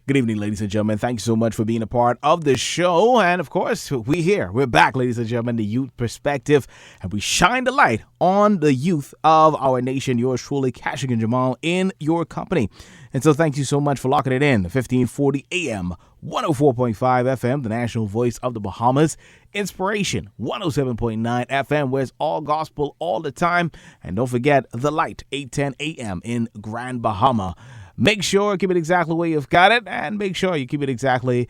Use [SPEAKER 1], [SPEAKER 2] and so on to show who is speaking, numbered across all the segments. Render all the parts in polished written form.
[SPEAKER 1] Good evening, ladies and gentlemen. Thank you so much for being a part of the show. And of course, we're back, ladies and gentlemen, the youth perspective. And we shine the light on the youth of our nation. Yours truly, Keshagen Jamal, in your company. And so thank you so much for locking it in. 1540 AM, 104.5 FM, the national voice of the Bahamas. Inspiration, 107.9 FM, where it's all gospel all the time. And don't forget, The Light, 810 AM in Grand Bahama. Make sure keep it exactly where you've got it, and make sure you keep it exactly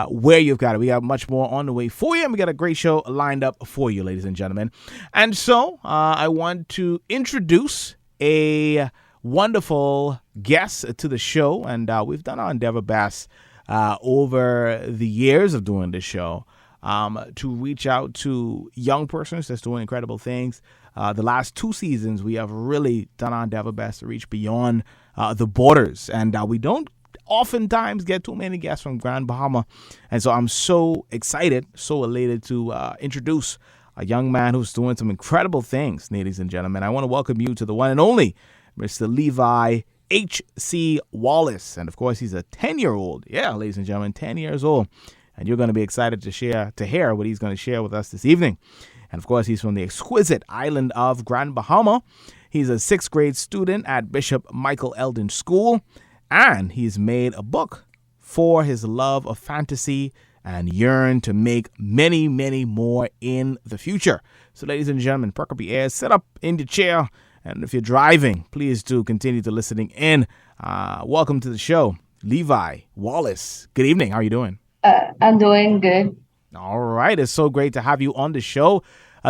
[SPEAKER 1] where you've got it. We have much more on the way for you, and we got a great show lined up for you, ladies and gentlemen. And so I want to introduce a wonderful guest to the show, and we've done our endeavor best over the years of doing this show to reach out to young persons that's doing incredible things. The last 2 seasons, we have really done our endeavor best to reach beyond the borders. And we don't oftentimes get too many guests from Grand Bahama. And so I'm so excited, so elated to introduce a young man who's doing some incredible things, ladies and gentlemen. I want to welcome you to the one and only Mr. Levi H.C. Wallace. And of course, he's a 10-year-old. Yeah, ladies and gentlemen, 10 years old. And you're going to be excited to hear what he's going to share with us this evening. And of course, he's from the exquisite island of Grand Bahama. He's a 6th grade student at Bishop Michael Eldon School. And he's made a book for his love of fantasy and yearn to make many, many more in the future. So ladies and gentlemen, perk up your ears, sit up in the chair. And if you're driving, please do continue to listening in. Welcome to the show, Levi Wallace. Good evening. How are you doing?
[SPEAKER 2] I'm doing good.
[SPEAKER 1] All right. It's so great to have you on the show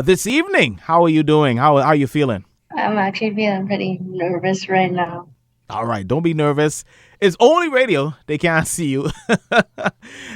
[SPEAKER 1] this evening. How are you doing? How are you feeling?
[SPEAKER 2] I'm actually feeling pretty nervous right now.
[SPEAKER 1] All right. Don't be nervous. It's only radio. They can't see you.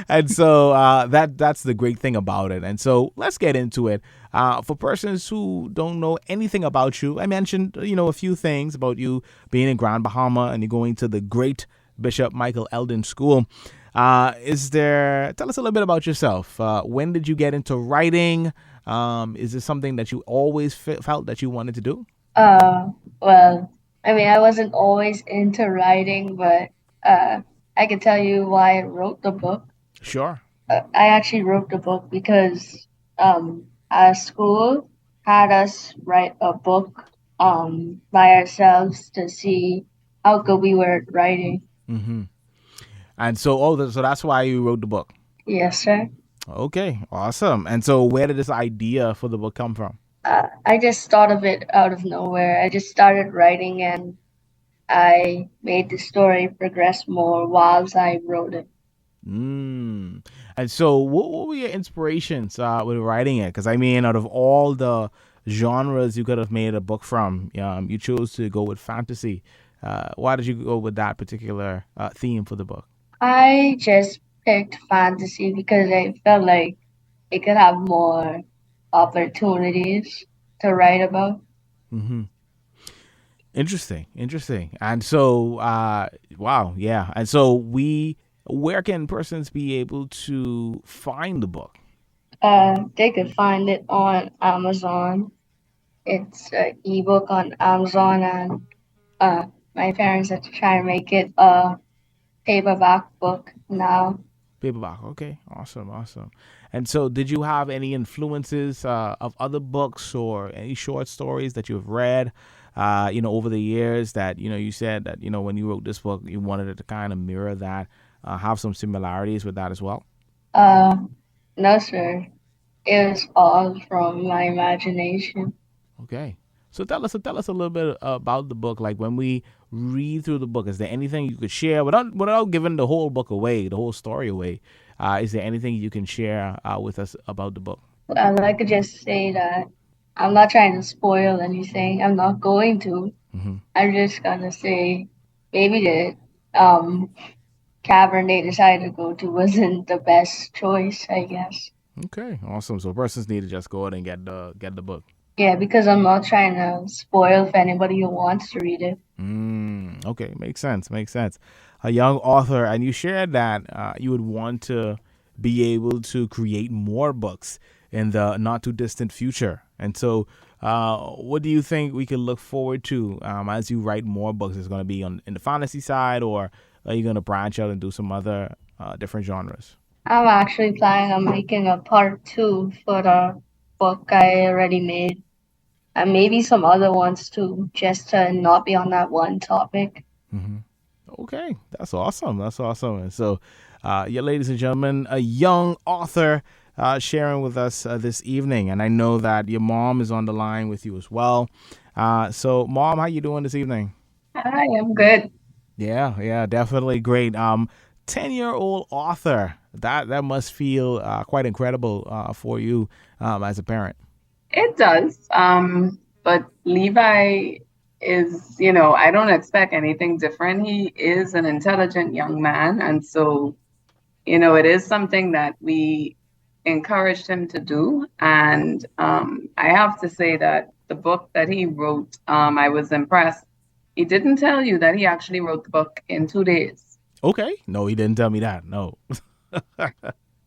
[SPEAKER 1] And so that's the great thing about it. And so let's get into it. For persons who don't know anything about you, I mentioned, a few things about you being in Grand Bahama and you're going to the great Bishop Michael Eldon School. Tell us a little bit about yourself. When did you get into writing? Is this something that you always felt that you wanted to do?
[SPEAKER 2] Well, I wasn't always into writing, but I can tell you why I wrote the book.
[SPEAKER 1] Sure.
[SPEAKER 2] I actually wrote the book because our school had us write a book by ourselves to see how good we were at writing.
[SPEAKER 1] Mm-hmm. And so that's why you wrote the book.
[SPEAKER 2] Yes, sir.
[SPEAKER 1] Okay, awesome. And so where did this idea for the book come from?
[SPEAKER 2] I just thought of it out of nowhere. I just started writing and I made the story progress more whilst I wrote it.
[SPEAKER 1] And so what were your inspirations with writing it? Because, out of all the genres you could have made a book from, you chose to go with fantasy. Why did you go with that particular theme for the book?
[SPEAKER 2] I just picked fantasy because I felt like it could have more opportunities to write about.
[SPEAKER 1] Mm-hmm. Interesting. And so, wow, yeah. And so where can persons be able to find the book?
[SPEAKER 2] They could find it on Amazon. It's an ebook on Amazon, and my parents are trying to make it a paperback book now.
[SPEAKER 1] Paperback. Okay. Awesome. And so did you have any influences of other books or any short stories that you've read, over the years that, you said that, when you wrote this book, you wanted it to kind of mirror that, have some similarities with that as well?
[SPEAKER 2] No, sir. It was all from my imagination.
[SPEAKER 1] Okay. So tell us a little bit about the book. Like when we read through the book, is there anything you could share without giving the whole book away, the whole story away? Is there anything you can share with us about the book?
[SPEAKER 2] I could just say that I'm not trying to spoil anything. I'm not going to.
[SPEAKER 1] Mm-hmm.
[SPEAKER 2] I'm just gonna say maybe the cavern they decided to go to wasn't the best choice, I guess.
[SPEAKER 1] Okay, awesome. So persons need to just go out and get the book.
[SPEAKER 2] Yeah, because I'm not trying to spoil for anybody who wants to read it.
[SPEAKER 1] Okay, makes sense. A young author, and you shared that you would want to be able to create more books in the not too distant future. And so what do you think we can look forward to as you write more books? Is it going to be in the fantasy side or are you going to branch out and do some other different genres?
[SPEAKER 2] I'm actually planning on making a part two for the book I already made, and maybe some other ones too, just to not be on that one topic.
[SPEAKER 1] Hmm. Okay, that's awesome. That's awesome. And so, yeah, ladies and gentlemen, a young author sharing with us this evening, and I know that your mom is on the line with you as well. So, mom, how you doing this evening?
[SPEAKER 3] Hi, I'm good.
[SPEAKER 1] Yeah, yeah, definitely great. 10-year-old author. That must feel quite incredible for you as a parent.
[SPEAKER 3] It does. But Levi is, I don't expect anything different. He is an intelligent young man. And so, it is something that we encouraged him to do. And I have to say that the book that he wrote, I was impressed. He didn't tell you that he actually wrote the book in 2 days.
[SPEAKER 1] Okay, no, he didn't tell me that. No,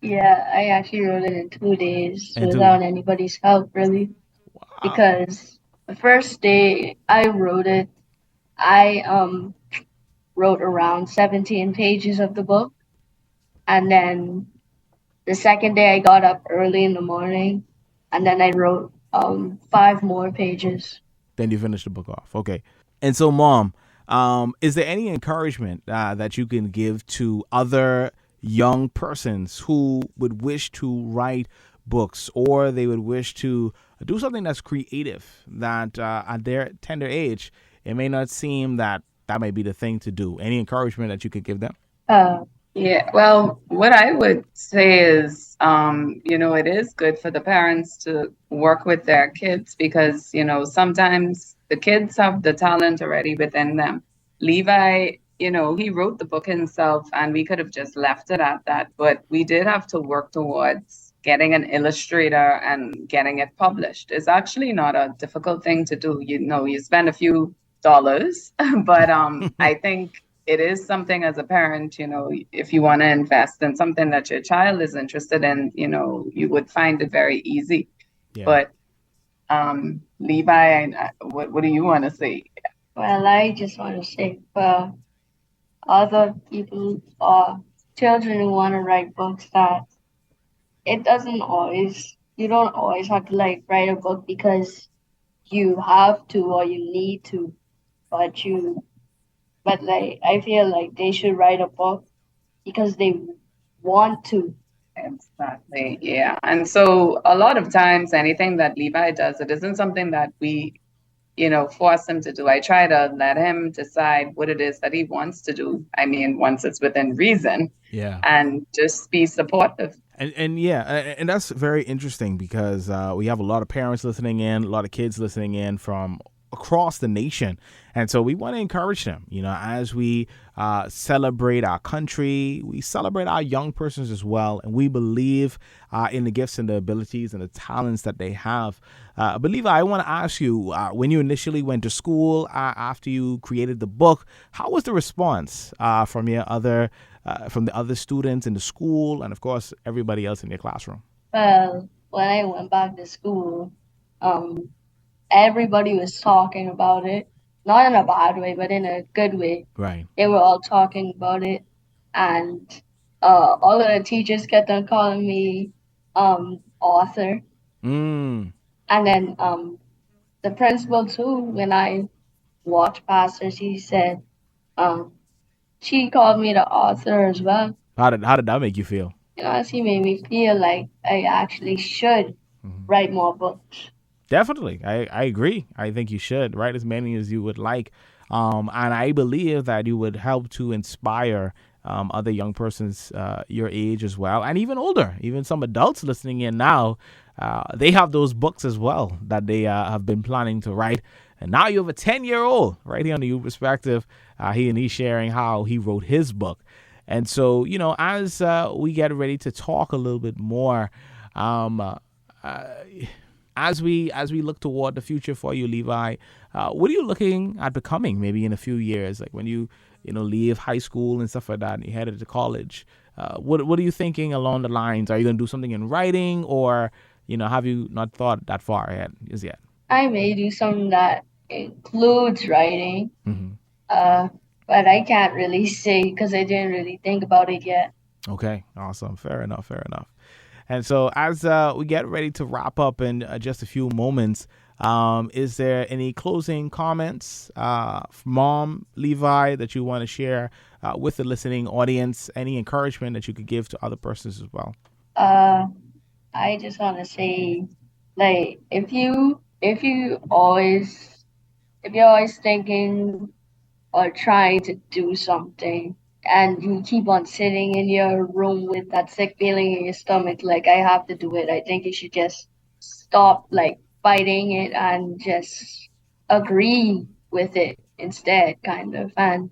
[SPEAKER 2] Yeah, I actually wrote it in 2 days
[SPEAKER 1] and two.
[SPEAKER 2] without anybody's help, really,
[SPEAKER 1] Wow.
[SPEAKER 2] because the first day I wrote it, I wrote around 17 pages of the book, and then the second day I got up early in the morning, and then I wrote 5 more pages.
[SPEAKER 1] Then you finish the book off. Okay. And so, mom, is there any encouragement that you can give to other young persons who would wish to write books, or they would wish to do something that's creative that at their tender age, it may not seem that that might be the thing to do? Any encouragement that you could give them?
[SPEAKER 2] Uh,
[SPEAKER 3] Yeah, well, what I would say is, it is good for the parents to work with their kids because, sometimes the kids have the talent already within them. Levi, he wrote the book himself and we could have just left it at that, but we did have to work towards getting an illustrator and getting it published. It's actually not a difficult thing to do. You spend a few dollars, but I think it is something as a parent, if you want to invest in something that your child is interested in, you would find it very easy.
[SPEAKER 1] Yeah.
[SPEAKER 3] But Levi, what do you want to say?
[SPEAKER 2] well, I just want to say for other people or children who want to write books that you don't always have to like write a book because you have to or you need to, but like I feel like they should write a book because they want to.
[SPEAKER 3] Exactly. Yeah. And so a lot of times anything that Levi does, it isn't something that we, force him to do. I try to let him decide what it is that he wants to do. I mean, once it's within reason,
[SPEAKER 1] Yeah.
[SPEAKER 3] and just be supportive.
[SPEAKER 1] And yeah, and that's very interesting because we have a lot of parents listening in, a lot of kids listening in from across the nation, and so we want to encourage them. As we celebrate our country, we celebrate our young persons as well, and we believe in the gifts and the abilities and the talents that they have. But Levi, I want to ask you, when you initially went to school after you created the book, how was the response from the other students in the school, and of course everybody else in your classroom?
[SPEAKER 2] Well, when I went back to school, um, everybody was talking about it, not in a bad way, but in a good way.
[SPEAKER 1] Right.
[SPEAKER 2] They were all talking about it, and all of the teachers kept on calling me author,
[SPEAKER 1] Mm.
[SPEAKER 2] and then the principal too. When I walked past her, um, she called me the author as well.
[SPEAKER 1] How did that make you feel?
[SPEAKER 2] She made me feel like I actually should
[SPEAKER 1] Mhm.
[SPEAKER 2] write more books.
[SPEAKER 1] Definitely, I agree. I think you should write as many as you would like, and I believe that you would help to inspire other young persons your age as well, and even older, even some adults listening in now. They have those books as well that they have been planning to write. And now you have a 10-year-old right here on the Youth Perspective. He's sharing how he wrote his book. And so, as we get ready to talk a little bit more, um, uh, as we look toward the future for you, Levi, what are you looking at becoming maybe in a few years, like when you leave high school and stuff like that, and you headed to college? What are you thinking along the lines? Are you going to do something in writing, or have you not thought that far ahead as yet?
[SPEAKER 2] I may do something that includes writing.
[SPEAKER 1] Hmm.
[SPEAKER 2] Uh, but I can't really say because I didn't really think about it yet.
[SPEAKER 1] Okay, awesome. Fair enough. Fair enough. And so, as we get ready to wrap up in just a few moments, is there any closing comments, Mom, Levi, that you want to share with the listening audience? Any encouragement that you could give to other persons as well?
[SPEAKER 2] Uh, I just want to say, like, if you're always thinking or trying to do something, and you keep on sitting in your room with that sick feeling in your stomach, like I have to do it, I think you should just stop like fighting it and just agree with it instead, kind of, and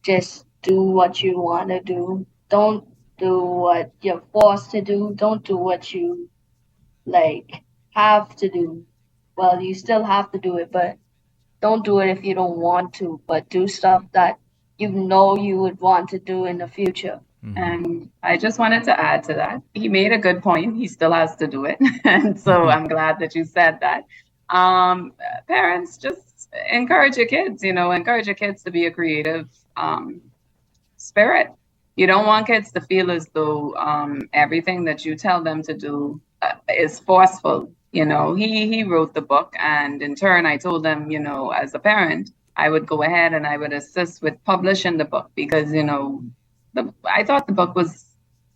[SPEAKER 2] just do what you want to do. Don't do what you're forced to do. Don't do what you like have to do. Well, you still have to do it, but don't do it if you don't want to, but do stuff that you know you would want to do in the future.
[SPEAKER 3] And I just wanted to add to that. He made a good point. He still has to do it. And so I'm glad that you said that. Parents, just encourage your kids, encourage your kids to be a creative spirit. You don't want kids to feel as though everything that you tell them to do is forceful. He wrote the book, and in turn, I told them, as a parent, I would go ahead and I would assist with publishing the book because, I thought the book was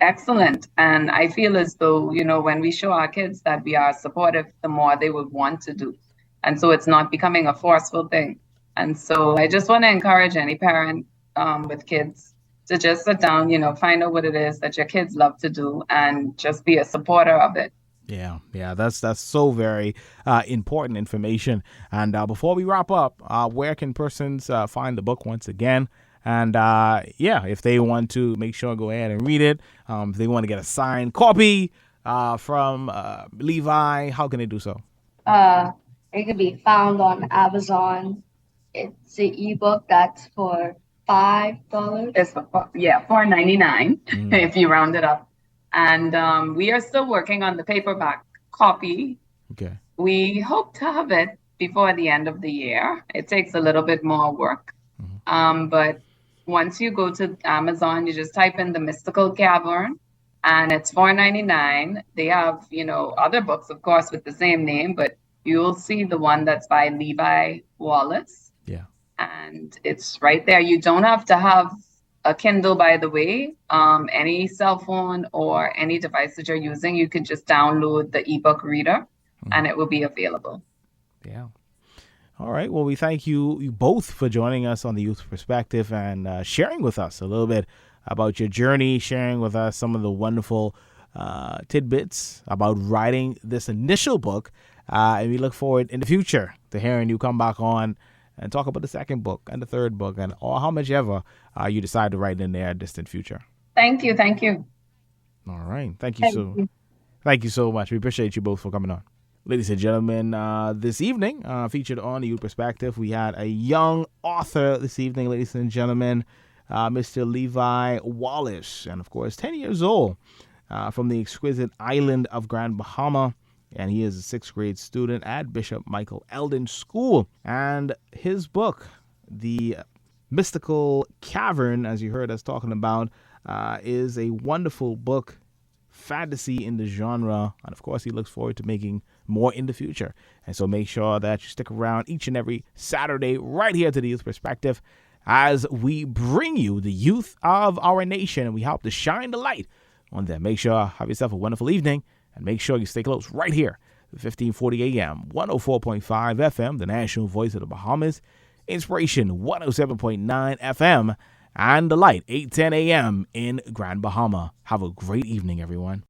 [SPEAKER 3] excellent. And I feel as though, when we show our kids that we are supportive, the more they would want to do. And so it's not becoming a forceful thing. And so I just want to encourage any parent with kids to just sit down, find out what it is that your kids love to do and just be a supporter of it.
[SPEAKER 1] Yeah, that's so very important information. And before we wrap up, where can persons find the book once again? And if they want to make sure go ahead and read it, if they want to get a signed copy from Levi, how can they do so?
[SPEAKER 2] It could be found on Amazon. It's an ebook that's for $5.
[SPEAKER 3] It's $4.99 if you round it up. And we are still working on the paperback copy.
[SPEAKER 1] Okay.
[SPEAKER 3] We hope to have it before the end of the year. It takes a little bit more work. But once you go to Amazon, you just type in The Mystical Cavern, and it's $4.99. They have, other books, of course, with the same name, but you'll see the one that's by Levi Wallace.
[SPEAKER 1] Yeah.
[SPEAKER 3] And it's right there. You don't have to have a Kindle, by the way. Any cell phone or any device that you're using, you can just download the ebook reader and it will be available.
[SPEAKER 1] Yeah. All right. Well, we thank you both for joining us on the Youth Perspective and sharing with us a little bit about your journey, sharing with us some of the wonderful tidbits about writing this initial book. And we look forward in the future to hearing you come back on and talk about the second book and the third book and or how much ever you decide to write in the distant future.
[SPEAKER 3] Thank you. Thank you.
[SPEAKER 1] All right. Thank you so much. We appreciate you both for coming on. Ladies and gentlemen, this evening, featured on the Youth Perspective, we had a young author this evening, ladies and gentlemen, Mr. Levi Wallace, and of course, 10 years old, from the exquisite island of Grand Bahama, and he is a sixth grade student at Bishop Michael Eldon School. And his book, The Mystical Cavern, as you heard us talking about, is a wonderful book, fantasy in the genre, and of course he looks forward to making more in the future. And so make sure that you stick around each and every Saturday right here to the Youth Perspective as we bring you the youth of our nation and we help to shine the light on them. Make sure have yourself a wonderful evening and make sure you stay close right here at 1540 AM, 104.5 FM, the national voice of the Bahamas, Inspiration 107.9 FM, and The Light, 810 AM in Grand Bahama. Have a great evening, everyone.